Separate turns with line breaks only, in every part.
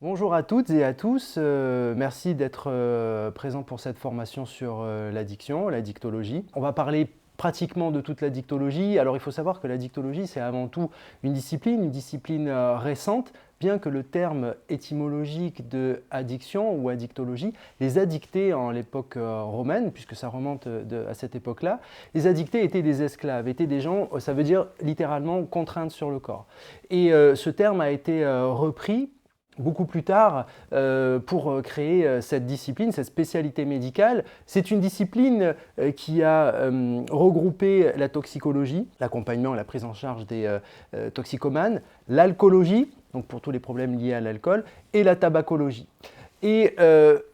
Bonjour à toutes et à tous, merci d'être présents pour cette formation sur l'addiction, la dictologie. On va parler pratiquement de toute la dictologie. Alors il faut savoir que la dictologie c'est avant tout une discipline récente, bien que le terme étymologique de addiction ou addictologie, les addictés en l'époque romaine, puisque ça remonte à cette époque-là, les addictés étaient des esclaves, étaient des gens, ça veut dire littéralement contraintes sur le corps. Et ce terme a été repris beaucoup plus tard pour créer cette discipline, cette spécialité médicale. C'est une discipline qui a regroupé la toxicologie, l'accompagnement et la prise en charge des toxicomanes, l'alcoolologie, donc pour tous les problèmes liés à l'alcool, et la tabacologie. Et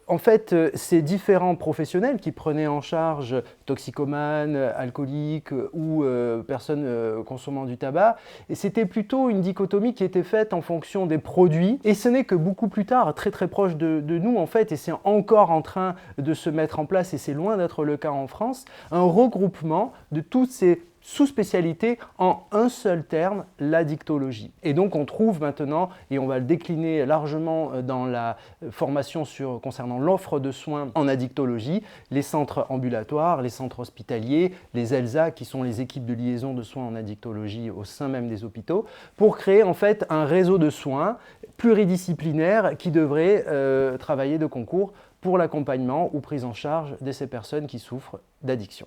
en fait, ces différents professionnels qui prenaient en charge toxicomanes, alcooliques ou personnes consommant du tabac, c'était plutôt une dichotomie qui était faite en fonction des produits. Et ce n'est que beaucoup plus tard, très proche de nous en fait, et c'est encore en train de se mettre en place, et c'est loin d'être le cas en France, un regroupement de toutes ces sous-spécialité en un seul terme, l'addictologie. Et donc on trouve maintenant, et on va le décliner largement dans la formation concernant l'offre de soins en addictologie, les centres ambulatoires, les centres hospitaliers, les ELSA qui sont les équipes de liaison de soins en addictologie au sein même des hôpitaux, pour créer en fait un réseau de soins pluridisciplinaire qui devrait travailler de concours pour l'accompagnement ou prise en charge de ces personnes qui souffrent d'addiction.